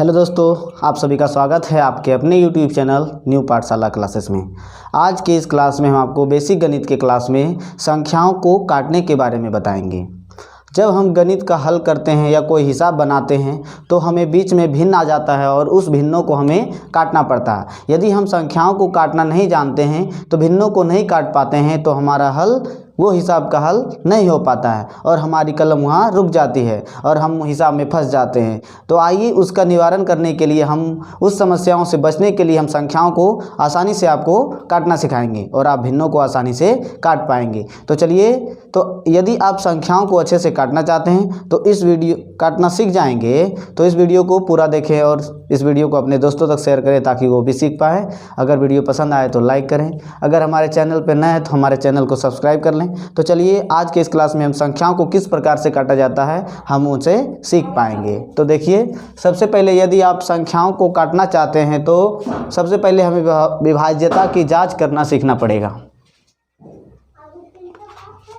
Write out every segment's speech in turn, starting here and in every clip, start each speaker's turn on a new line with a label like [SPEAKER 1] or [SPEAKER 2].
[SPEAKER 1] Hello दोस्तों, आप सभी का स्वागत है आपके अपने यूट्यूब चैनल न्यू पाठशाला क्लासेस में। आज के इस क्लास में हम आपको बेसिक गणित के क्लास में संख्याओं को काटने के बारे में बताएंगे। जब हम गणित का हल करते हैं या कोई हिसाब बनाते हैं तो हमें बीच में भिन्न आ जाता है और उस भिन्नों को हमें काटना पड़ता है। यदि हम संख्याओं को काटना नहीं जानते हैं तो भिन्नों को नहीं काट पाते हैं तो हमारा हल वो हिसाब का हल नहीं हो पाता है और हमारी कलम वहाँ रुक जाती है और हम हिसाब में फंस जाते हैं। तो आइए उसका निवारण करने के लिए, हम उस समस्याओं से बचने के लिए हम संख्याओं को आसानी से आपको काटना सिखाएंगे और आप भिन्नों को आसानी से काट पाएंगे। तो चलिए, तो यदि आप संख्याओं को अच्छे से काटना चाहते हैं तो इस वीडियो काटना सीख जाएंगे तो इस वीडियो को पूरा देखें और इस वीडियो को अपने दोस्तों तक शेयर करें ताकि वो भी सीख पाए। अगर वीडियो पसंद आए तो लाइक करें। अगर हमारे चैनल पर नए हैं तो हमारे चैनल को सब्सक्राइब कर लें। तो चलिए, आज के इस क्लास में हम संख्याओं को किस प्रकार से काटा जाता है हम उसे सीख पाएंगे। तो देखिए, सबसे पहले यदि आप संख्याओं को काटना चाहते हैं तो सबसे पहले हमें विभाज्यता की जांच करना सीखना पड़ेगा।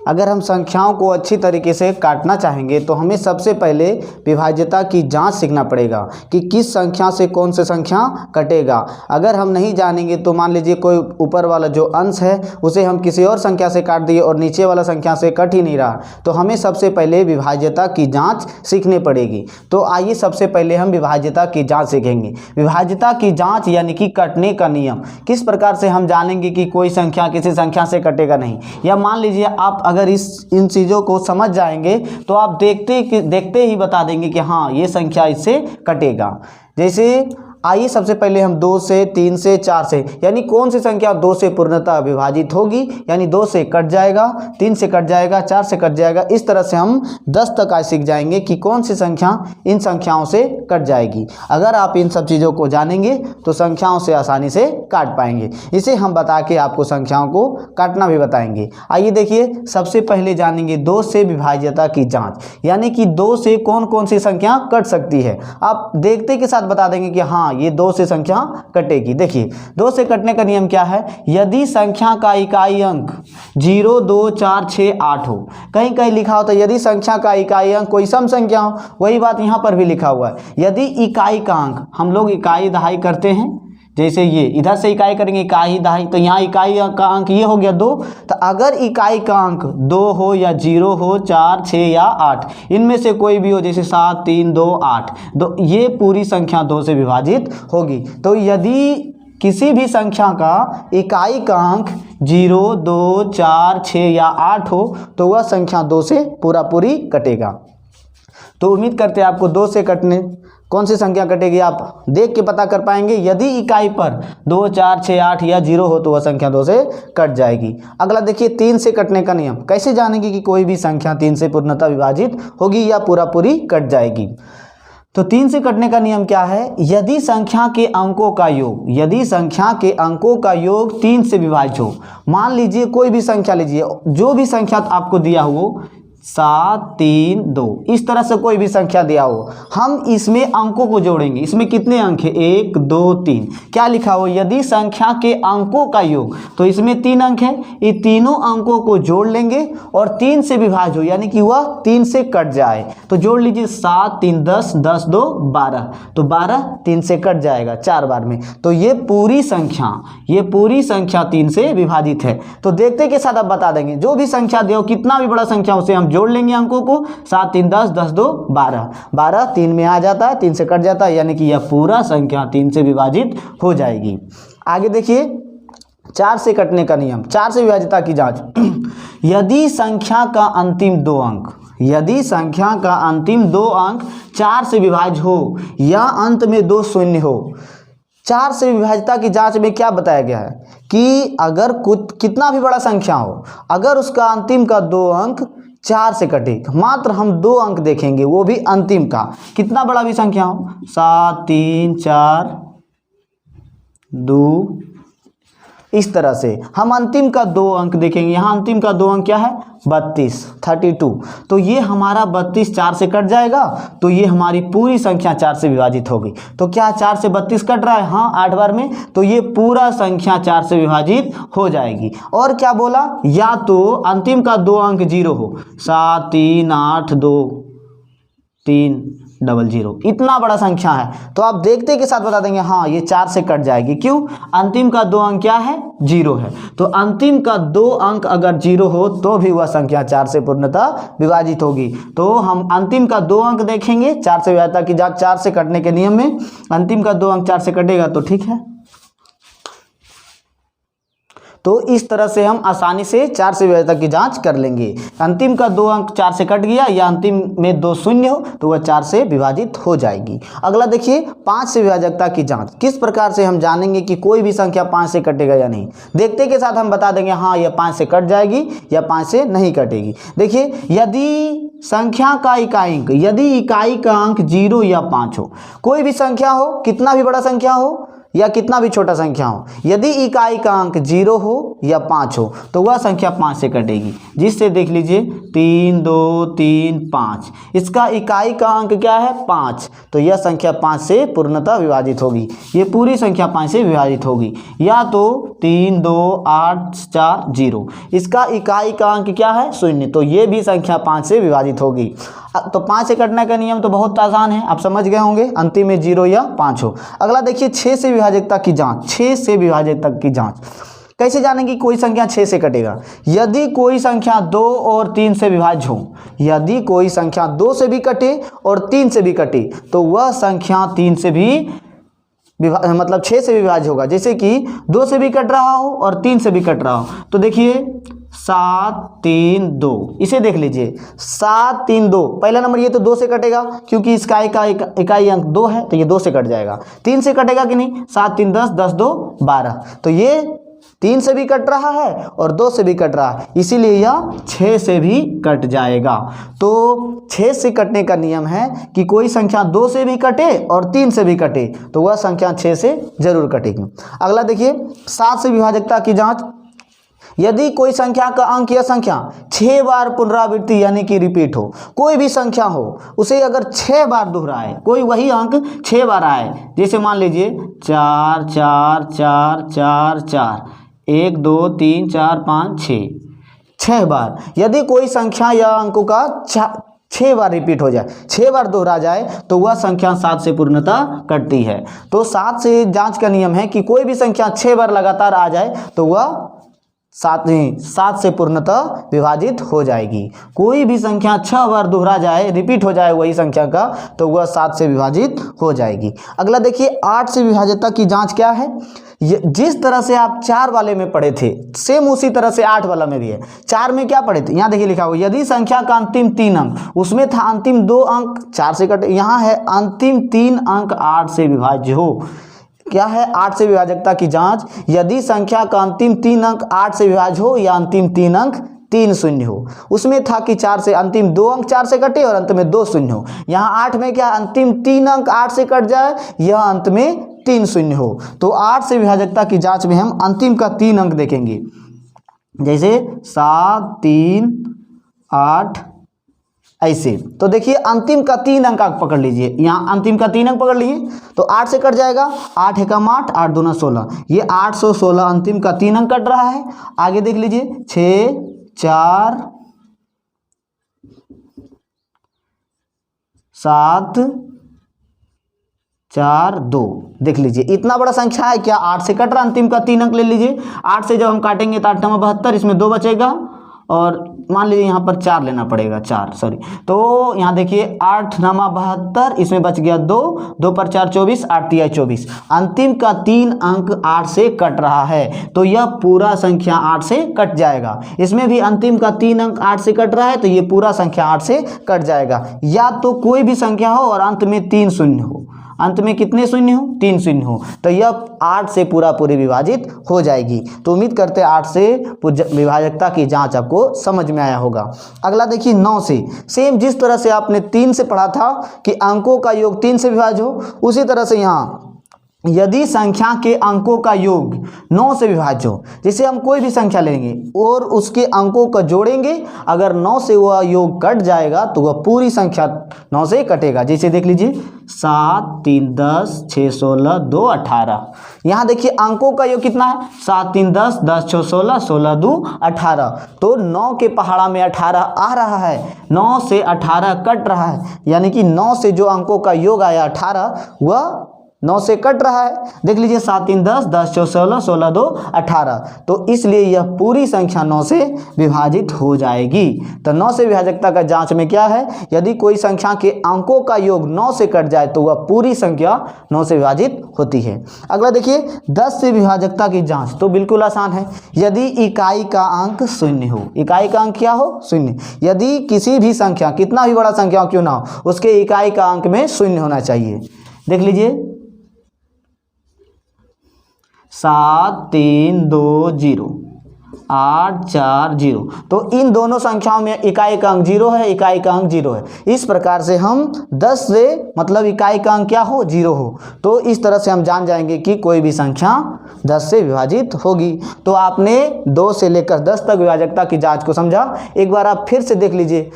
[SPEAKER 1] अगर हम संख्याओं को अच्छी तरीके से काटना चाहेंगे तो हमें सबसे पहले विभाज्यता की जांच सीखना पड़ेगा कि किस संख्या से कौन सी संख्या कटेगा। अगर हम नहीं जानेंगे तो मान लीजिए कोई ऊपर वाला जो अंश है उसे हम किसी और संख्या से काट दिए और नीचे वाला संख्या से कट ही नहीं रहा, तो हमें सबसे पहले विभाज्यता की जाँच सीखनी पड़ेगी। तो आइए सबसे पहले हम विभाज्यता की जाँच सीखेंगे। विभाज्यता की जाँच यानी कि कटने का नियम। किस प्रकार से हम जानेंगे कि कोई संख्या किसी संख्या से कटेगा नहीं, या मान लीजिए आप अगर इन चीज़ों को समझ जाएंगे तो आप देखते ही बता देंगे कि हाँ ये संख्या इससे कटेगा। जैसे आइए सबसे पहले हम 2 से 3 से 4 से, यानी कौन सी संख्या 2 से पूर्णतः विभाजित होगी, यानी 2 से कट जाएगा, 3 से कट जाएगा, 4 से कट जाएगा। इस तरह से हम 10 तक आज सीख जाएंगे कि कौन सी संख्या इन संख्याओं से कट जाएगी। अगर आप इन सब चीज़ों को जानेंगे तो संख्याओं से आसानी से काट पाएंगे। इसे हम बता के आपको संख्याओं को काटना भी बताएंगे। आइए देखिए, सबसे पहले जानेंगे 2 से विभाज्यता की जाँच, यानी कि 2 से कौन कौन सी संख्या कट सकती है। आप देखते के साथ बता देंगे कि हाँ ये 2 से संख्या कटेगी। देखिए, 2 से कटने का नियम क्या है। यदि संख्या का इकाई अंक 0, 2, 4, 6, 8 हो, कहीं कहीं लिखा होता है यदि संख्या का इकाई अंक कोई सम संख्या हो, वही बात यहाँ पर भी लिखा हुआ है। यदि इकाई का अंक, हम लोग इकाई दहाई करते हैं, जैसे ये इधर से इकाई करेंगे इकाई दहाई, तो यहाँ इकाई का अंक ये हो गया 2। तो अगर इकाई का अंक 2 हो या 0 हो, 4, 6 या 8, इनमें से कोई भी हो, जैसे 7, 3, 2, 8, तो ये पूरी संख्या 2 से विभाजित होगी। तो यदि किसी भी संख्या का इकाई का अंक 0, 2, 4, 6 या 8 हो तो वह संख्या 2 से पूरी कटेगा। तो उम्मीद करते हैं आपको 2 से कटने कौन सी संख्या कटेगी आप देख के पता कर पाएंगे। यदि इकाई पर 2, 4, 6, 8 या 0 हो तो वह संख्या 2 से कट जाएगी। अगला देखिए, 3 से कटने का नियम। कैसे जानेंगे कि कोई भी संख्या 3 से पूर्णतः विभाजित होगी या पूरी कट जाएगी। तो 3 से कटने का नियम क्या है। यदि संख्या के अंकों का योग, यदि संख्या के अंकों का योग 3 से विभाजित हो, मान लीजिए कोई भी संख्या लीजिए, जो भी संख्या आपको दिया हो 7, 3, 2, इस तरह से कोई भी संख्या दिया हो, हम इसमें अंकों को जोड़ेंगे। इसमें कितने अंक है, 1, 2, 3। क्या लिखा हो, यदि संख्या के अंकों का योग, तो इसमें 3 अंक है, ये तीनों अंकों को जोड़ लेंगे और 3 से विभाजित हो, यानी कि वह 3 से कट जाए। तो जोड़ लीजिए, 7, 3, 10, 10, 2, 12, तो 12 3 से कट जाएगा 4 बार में। तो ये पूरी संख्या 3 से विभाजित है। तो देखते के साथ आप बता देंगे, जो भी संख्या दे, कितना भी बड़ा संख्या उसे हम जोड़ लेंगे अंकों को। 7, 3, 10, 10, 2, 12, 12 3 में आ जाता है, 3 से कट जाता है, यानी कि यह पूरा संख्या 3 से विभाजित हो जाएगी। आगे देखिए, 4 से कटने का नियम, 4 से विभाज्यता की जांच। यदि संख्या का अंतिम 2 अंक, यदि संख्या का अंतिम 2 अंक 4 से विभाज्य हो या अंत में 2 शून्य हो। 4 से विभाज्यता की जांच में क्या बताया गया है कि अगर कितना भी बड़ा संख्या हो, अगर उसका अंतिम का 2 अंक 4 से कटे, मात्र हम 2 अंक देखेंगे, वो भी अंतिम का, कितना बड़ा भी संख्या हो, 7, 3, 4, 2, इस तरह से हम अंतिम का 2 अंक देखेंगे। यहाँ अंतिम का 2 अंक क्या है, 32, 32। तो ये हमारा 32 4 से कट जाएगा, तो ये हमारी पूरी संख्या 4 से विभाजित होगी। तो क्या 4 से 32 कट रहा है, हाँ 8 बार में, तो ये पूरा संख्या 4 से विभाजित हो जाएगी। और क्या बोला, या तो अंतिम का 2 अंक 0 हो, 7, 3, 8, 2, 300। इतना बड़ा संख्या है तो आप देखते के साथ बता देंगे हाँ ये 4 से कट जाएगी। क्यों? अंतिम का 2 अंक क्या है? 0 है। तो अंतिम का 2 अंक अगर 0 हो तो भी वह संख्या 4 से पूर्णतः विभाजित होगी। तो हम अंतिम का 2 अंक देखेंगे 4 से विभाज्यता की जांच 4 से कटने के नियम में अंतिम का 2 अंक 4 से कटेगा तो ठीक है। तो इस तरह से हम आसानी से 4 से विभाज्यता की जांच कर लेंगे। अंतिम का 2 अंक 4 से कट गया या अंतिम में 2 शून्य हो तो वह 4 से विभाजित हो जाएगी। अगला देखिए 5 से विभाजकता की जांच। किस प्रकार से हम जानेंगे कि कोई भी संख्या 5 से कटेगा या नहीं? देखते के साथ हम बता देंगे हाँ यह 5 से कट जाएगी या 5 से नहीं कटेगी। देखिए यदि संख्या का इकाई अंक, यदि इकाई का अंक 0 या 5 हो, कोई भी संख्या हो, कितना भी बड़ा संख्या हो या कितना भी छोटा संख्या हो, यदि इकाई का अंक 0 हो या 5 हो तो वह संख्या 5 से कटेगी। जिससे देख लीजिए 3 2 3 5, इसका इकाई का अंक क्या है? 5, तो यह संख्या 5 से पूर्णतः विभाजित होगी। ये पूरी संख्या 5 से विभाजित होगी। या तो 3 2 8 4 0, इसका इकाई का अंक क्या है? 0, तो ये भी संख्या 5 से विभाजित होगी। तो 5 से कटने का नियम तो बहुत आसान है, आप समझ गए होंगे। अंतिम में 0 या 5 हो। अगला देखिए 6 से विभाजकता की जांच। 6 से विभाजकता की जांच कैसे जानेंगे कोई संख्या 6 से कटेगा? यदि कोई संख्या 2 और 3 से विभाज्य हो, यदि कोई संख्या 2 से भी कटे और 3 से भी कटे तो वह संख्या 3 से भी मतलब 6 से विभाज्य होगा। जैसे कि 2 से भी कट रहा हो और 3 से भी कट रहा हो। तो देखिए 7 3 2, इसे देख लीजिए 7 3 2, पहला नंबर ये तो 2 से कटेगा क्योंकि इसका इकाई अंक 2 है तो ये 2 से कट जाएगा। 3 से कटेगा कि नहीं? 7 3 10, 10 2 12, तो ये 3 से भी कट रहा है और 2 से भी कट रहा है, इसीलिए यह 6 से भी कट जाएगा। तो 6 से कटने का नियम है कि कोई संख्या 2 से भी कटे और 3 से भी कटे तो वह संख्या 6 से जरूर कटेगी। अगला देखिए 7 से विभाजकता की जांच। यदि कोई संख्या का अंक या संख्या 6 बार पुनरावृत्ति यानी कि रिपीट हो, कोई भी संख्या हो उसे अगर 6 बार दोहराए, कोई वही अंक 6 बार आए, जैसे मान लीजिए 4 4 4 4 4 1 2 3 4 5 6, 6 बार यदि कोई संख्या या अंकों का 6 बार रिपीट हो जाए, 6 बार दोहरा जाए तो वह संख्या 7 से पूर्णतः कटती है। तो 7 से जांच का नियम है कि कोई भी संख्या 6 बार लगातार आ जाए तो वह 7 से पूर्णतः विभाजित हो जाएगी। कोई भी संख्या 6 बार दोहरा जाए, रिपीट हो जाए वही संख्या का, तो वह 7 से विभाजित हो जाएगी। अगला देखिए 8 से विभाज्यता की जांच क्या है? जिस तरह से आप 4 वाले में पढ़े थे सेम उसी तरह से 8 वाला में भी है। 4 में क्या पढ़े थे? यहाँ देखिए लिखा हुआ यदि संख्या का अंतिम 3 अंक, उसमें था अंतिम 2 अंक 4 से कटे, यहाँ है अंतिम 3 अंक 8 से विभाज्य हो। क्या है? 8 से विभाजकता की जांच। यदि संख्या का अंतिम 3 अंक 8 से विभाज्य हो या अंतिम 3 अंक 3 शून्य हो। उसमें था कि 4 से अंतिम 2 अंक 4 से कटे और अंत में 2 शून्य हो। यहाँ 8 में क्या अंतिम 3 अंक 8 से कट जाए, यह अंत में 3 शून्य हो। तो 8 से विभाजकता की जांच में हम अंतिम का 3 अंक देखेंगे, जैसे 7 3 8 ऐसे। तो देखिए अंतिम का 3 अंक आप पकड़ लीजिए, यहाँ अंतिम का 3 अंक पकड़ लीजिए तो 8 से कट जाएगा, 8 एकम 8 8 दूना 16, ये 816 अंतिम का 3 अंक कट रहा है। आगे देख लीजिए 6 4 7 4 2, देख लीजिए इतना बड़ा संख्या है क्या? 8 से कट रहा, अंतिम का 3 अंक ले लीजिए। 8 से जब हम काटेंगे तो 8 9 72, इसमें 2 बचेगा और मान लीजिए यहाँ पर 4 लेना पड़ेगा, 4 सॉरी। तो यहाँ देखिए 8 9 72, इसमें बच गया 2, 2 पर 4 24, 8 3 24, अंतिम का 3 अंक 8 से कट रहा है तो यह पूरा संख्या 8 से कट जाएगा। इसमें भी अंतिम का 3 अंक 8 से कट रहा है तो ये पूरा संख्या 8 से कट जाएगा। या तो कोई भी संख्या हो और अंत में 3 शून्य हो, अंत में कितने शून्य हो? 3 शून्य हो, तो यह 8 से पूरी विभाजित हो जाएगी। तो उम्मीद करते हैं 8 से विभाजकता की जांच आपको समझ में आया होगा। अगला देखिए 9 से, सेम जिस तरह से आपने 3 से पढ़ा था कि अंकों का योग 3 से विभाज्य हो, उसी तरह से यहाँ यदि संख्या के अंकों का योग 9 से विभाज्य हो, जैसे हम कोई भी संख्या लेंगे और उसके अंकों को जोड़ेंगे, अगर 9 से वह योग कट जाएगा तो वह पूरी संख्या 9 से कटेगा। जैसे देख लीजिए 7 3 10 6 16 2 18। यहाँ देखिए अंकों का योग कितना है, 7 3 10 10 6 16 16 2 18। तो 9 के पहाड़ा में 18 आ रहा है, 9 से 18 कट रहा है, यानी कि 9 से जो अंकों का योग आया 18 वह 9 से कट रहा है। देख लीजिए 7 3 10 10 6 16 16 2 18। तो इसलिए यह पूरी संख्या 9 से विभाजित हो जाएगी। तो 9 से विभाजकता का जांच में क्या है, यदि कोई संख्या के अंकों का योग 9 से कट जाए तो वह पूरी संख्या 9 से विभाजित होती है। अगला देखिए 10 से विभाजकता की जांच, तो बिल्कुल आसान है। यदि इकाई का अंक शून्य हो, इकाई का अंक क्या हो, शून्य। यदि किसी भी संख्या, कितना भी बड़ा संख्या क्यों ना हो, उसके इकाई का अंक में शून्य होना चाहिए। देख लीजिए 7 3 2 0 8 4 0। तो इन दोनों संख्याओं में इकाई का अंक 0 है, इकाई का अंक 0 है। इस प्रकार से हम 10 से मतलब इकाई का अंक क्या हो, 0 हो, तो इस तरह से हम जान जाएंगे कि कोई भी संख्या 10 से विभाजित होगी। तो आपने 2 से लेकर 10 तक विभाजकता की जांच को समझा। एक बार आप फिर से देख लीजिए,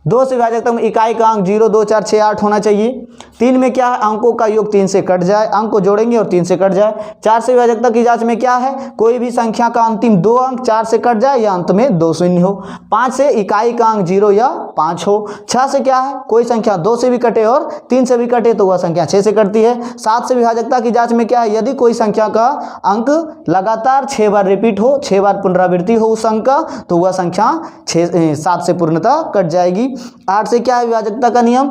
[SPEAKER 1] 2 से विभाजकता में इकाई का अंक 0 2 4 6 8 होना चाहिए। 3 में क्या है, अंकों का योग 3 से कट जाए, अंक को जोड़ेंगे और 3 से कट जाए। 4 से विभाजकता की जांच में क्या है, कोई भी संख्या का अंतिम 2 अंक 4 से कट जाए या अंत में 2 शून्य हो। 5 से इकाई का अंक 0 या 5 हो। 6 से क्या है, कोई संख्या 2 से भी कटे और 3 से भी कटे तो वह संख्या 6 से कटती है। 7 से विभाजकता की जांच में क्या है, यदि कोई संख्या का अंक लगातार 6 बार रिपीट हो, 6 बार पुनरावृत्ति हो उस अंक का, तो वह संख्या 7 से पूर्णतः कट जाएगी। 8 से क्या है विभाजकता का नियम,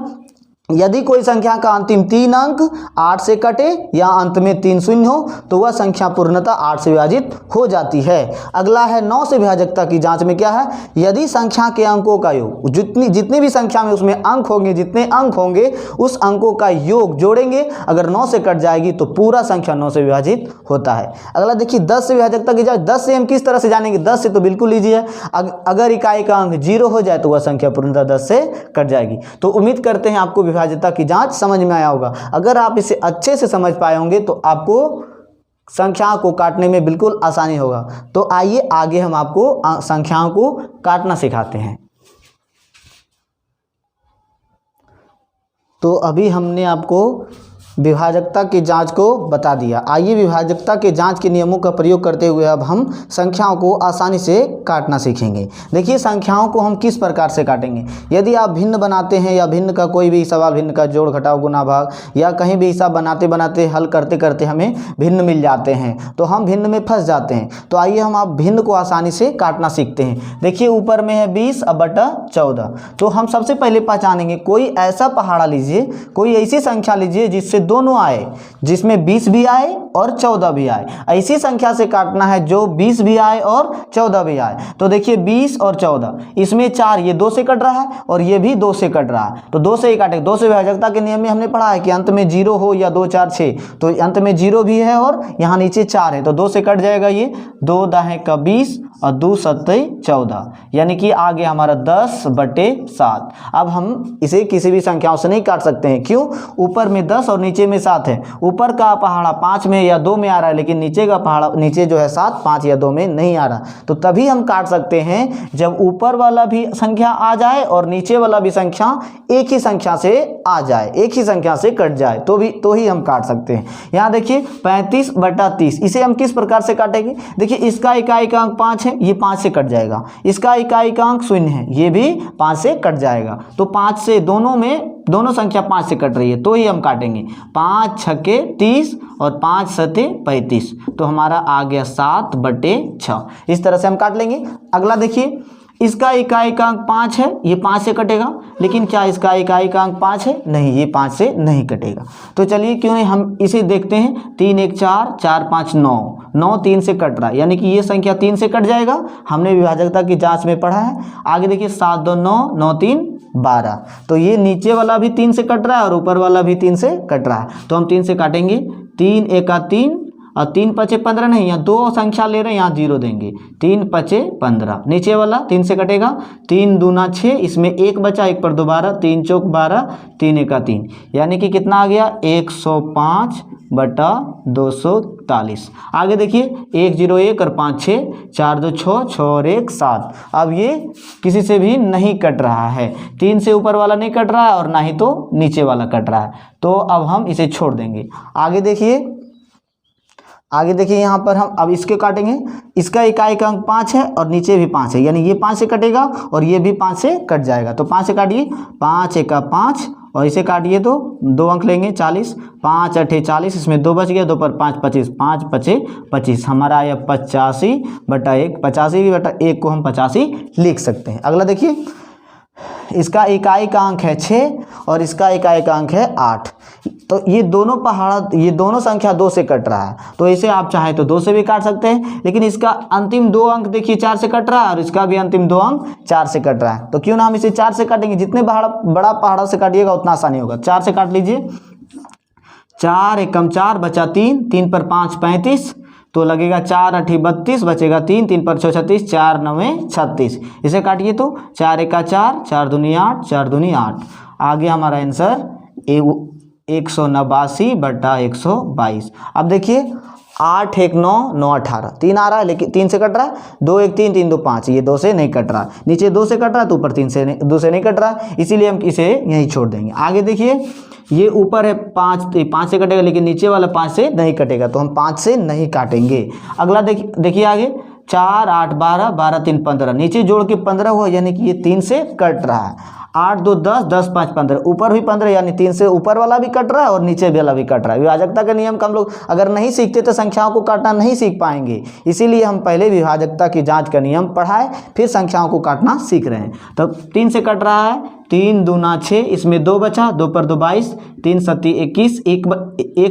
[SPEAKER 1] यदि कोई संख्या का अंतिम 3 अंक 8 से कटे या अंत में 3 शून्य हो तो वह संख्या पूर्णतः 8 से विभाजित हो जाती है। अगला है 9 से विभाजकता की जांच में क्या है, यदि संख्या के अंकों का योग, जितनी भी संख्या में उसमें अंक होंगे, जितने अंक होंगे उस अंकों का योग जोड़ेंगे, अगर 9 से कट जाएगी तो पूरा संख्या 9 से विभाजित होता है। अगला देखिए 10 से विभाजकता की जांच। 10 से हम किस तरह से जानेंगे, 10 से तो बिल्कुल ईजी है, अगर इकाई का अंक 0 हो जाए तो वह संख्या पूर्णतः 10 से कट जाएगी। तो उम्मीद करते हैं आपको विभाज्यता की जांच समझ में आया होगा। अगर आप इसे अच्छे से समझ पाए होंगे तो आपको संख्याओं को काटने में बिल्कुल आसानी होगा। तो आइए आगे हम आपको संख्याओं को काटना सिखाते हैं। तो अभी हमने आपको विभाजकता की जांच को बता दिया। आइए विभाजकता के जांच के नियमों का प्रयोग करते हुए अब हम संख्याओं को आसानी से काटना सीखेंगे। देखिए संख्याओं को हम किस प्रकार से काटेंगे। यदि आप भिन्न बनाते हैं या भिन्न का कोई भी सवाल, भिन्न का जोड़ घटाव गुना भाग या कहीं भी हिसाब बनाते बनाते हल करते करते हमें भिन्न मिल जाते हैं तो हम भिन्न में फंस जाते हैं। तो आइए हम आप भिन्न को आसानी से काटना सीखते हैं। देखिए ऊपर में है 20/14। तो हम सबसे पहले पहचानेंगे, कोई ऐसा पहाड़ा लीजिए, कोई ऐसी संख्या लीजिए जिससे दोनों आए, जिसमें 20 भी आए और 14 भी आए। ऐसी संख्या से काटना है जो 20 भी आए और 14 भी आए। तो देखिए 20 और 14, इसमें 4, ये 2 से कट रहा है और ये भी 2 से कट रहा है, तो 2 से ही काटेंगे। 2 से विभाजकता के नियम में हमने पढ़ा है कि अंत में 0 हो या 2 4 6, तो अंत में 0 भी है और यहाँ नीचे 4 है, तो 2 से कट जाएगा। ये 2 दाहें का 20 और 2 सत्ते 14, यानी कि आगे हमारा 10/7। अब हम इसे किसी भी संख्याओं से नहीं काट सकते हैं, क्यों, ऊपर में 10 और नीचे में 7 है। ऊपर का पहाड़ा 5 में या 2 में आ रहा है, लेकिन नीचे का पहाड़ा, नीचे जो है 7 5 या 2 में नहीं आ रहा। तो तभी हम काट सकते हैं जब ऊपर वाला भी संख्या आ जाए और नीचे वाला भी संख्या एक ही संख्या से आ जाए, एक ही संख्या से कट जाए, तो ही हम काट सकते हैं। यहाँ देखिए 35/30, इसे हम किस प्रकार से काटेंगे। देखिए इसका इकाई का अंक 5 है, ये 5 से कट जाएगा। इसका इकाई का अंक 0 है, ये भी 5 से कट जाएगा। तो 5 से दोनों संख्या 5 से कट रही है, तो ही हम काटेंगे। 5 छक्के 30 और 5 सते 35, तो हमारा आ गया 7/6। इस तरह से हम काट लेंगे। अगला देखिए, इसका इकाई का अंक 5 है, ये 5 से कटेगा, लेकिन क्या इसका इकाई का अंक 5 है, नहीं, ये 5 से नहीं कटेगा। तो चलिए क्यों नहीं हम इसे देखते हैं। 3 1 4 4 5 9, 9 3 से कट रहा है, यानी कि ये संख्या 3 से कट जाएगा। हमने विभाजकता की जांच में पढ़ा है। आगे देखिए 7 2 9 9 3 12, तो ये नीचे वाला भी 3 से कट रहा है और ऊपर वाला भी 3 से कट रहा है, तो हम 3 से काटेंगे। 3 1 3 और 3 5 15 नहीं, यहाँ 2 संख्या ले रहे हैं, यहाँ 0 देंगे। 3 5 15, नीचे वाला 3 से कटेगा। 3 दूना 6, इसमें 1 बचा, 1 पर 2 12, 3 चौक 12, 3 1 3, यानी कि कितना आ गया 105 बटा 243। आगे देखिए 1 0 1 और 5 6, 4 2 6, 6 और 1 7। अब ये किसी से भी नहीं कट रहा है, 3 से ऊपर वाला नहीं कट रहा है और ना ही तो नीचे वाला कट रहा है, तो अब हम इसे छोड़ देंगे। आगे देखिए यहाँ पर हम अब इसके काटेंगे। इसका इकाई का अंक 5 है और नीचे भी 5 है, यानी ये 5 से कटेगा और ये भी 5 से कट जाएगा। तो 5 से काटिए, 5 एका 5 और इसे काटिए तो 2 अंक लेंगे 40, 5 8 40, इसमें 2 बच गया, 2 पर 5 25, 5 5 25, हमारा आया 85 बटा 1। 85 बटा 1 को हम 85 लिख सकते हैं। अगला देखिए, इसका इकाई का अंक है 6 और इसका इकाई का अंक है 8। तो ये दोनों संख्या 2 से कट रहा है, तो इसे आप चाहे तो 2 से भी काट सकते हैं, लेकिन इसका अंतिम 2 अंक देखिए 4 से कट रहा है और इसका भी अंतिम 2 अंक 4 से कट रहा है। तो क्यों ना हम इसे 4 से काटेंगे, जितने बड़ा पहाड़ा से काटिएगा उतना आसानी होगा। 4 से काट लीजिए, 4 एकम 4 बचा 3, 3 पर 5 35, तो लगेगा 4 8 32, बचेगा 3, 3 पर 6 36, 4 9 36। इसे काटिए तो 4 एका 4, 4 दूनी 8, 4 दूनी 8। आगे हमारा आंसर 189 बटा 122। अब देखिए 8 1 9 9 18, 3 आ रहा है लेकिन 3 से कट रहा है, 2 1 3 3 2 5, ये 2 से नहीं कट रहा, नीचे 2 से कट रहा है तो ऊपर 2 से नहीं कट रहा, इसीलिए हम इसे यहीं छोड़ देंगे। आगे देखिए, ये ऊपर है 5 से कटेगा लेकिन नीचे वाला 5 से नहीं कटेगा, तो हम 5 से नहीं काटेंगे। अगला देखिए आगे 4 8 12, 12 3 15, नीचे जोड़ के 15 हुआ, यानी कि ये 3 से कट रहा है। 8 2 10, 10 5 15, ऊपर भी 15, यानी 3 से ऊपर वाला भी कट रहा है और नीचे वाला भी कट रहा है। विभाजकता के नियम का हम लोग अगर नहीं सीखते तो संख्याओं को काटना नहीं सीख पाएंगे, इसीलिए हम पहले विभाजकता की जांच का नियम पढ़ाए फिर संख्याओं को काटना सीख रहे हैं। तो 3 से कट रहा है, 3 दूना 6, इसमें 2 बचा, 2 पर 2 22, 3 7 21, एक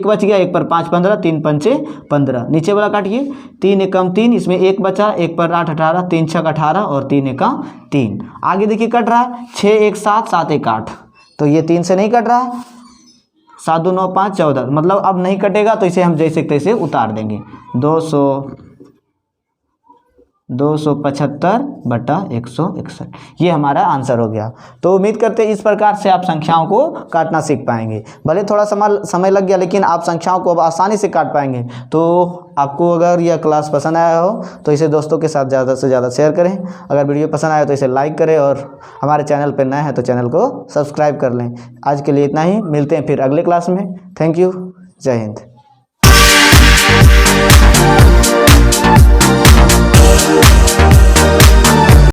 [SPEAKER 1] बच गया, 1 पर 5 15, 3 पंचे 15। नीचे वाला काटिए, 3 एकम 3, इसमें 1 बचा, 1 पर 8 18, 3 6 18 और 3 एका 3। आगे देखिए कट रहा है 6 1 7, 7 1 8, तो ये 3 से नहीं कट रहा है, 7 2 9 5 14, मतलब अब नहीं कटेगा, तो इसे हम जैसे तैसे उतार देंगे। 275 बटा 161, ये हमारा आंसर हो गया। तो उम्मीद करते हैं इस प्रकार से आप संख्याओं को काटना सीख पाएंगे। भले थोड़ा समय लग गया, लेकिन आप संख्याओं को अब आसानी से काट पाएंगे। तो आपको अगर यह क्लास पसंद आया हो तो इसे दोस्तों के साथ ज़्यादा से ज़्यादा शेयर करें। अगर वीडियो पसंद आया तो इसे लाइक करें और हमारे चैनल पर नए हैं तो चैनल को सब्सक्राइब कर लें। आज के लिए इतना ही, मिलते हैं फिर अगले क्लास में। थैंक यू, जय हिंद।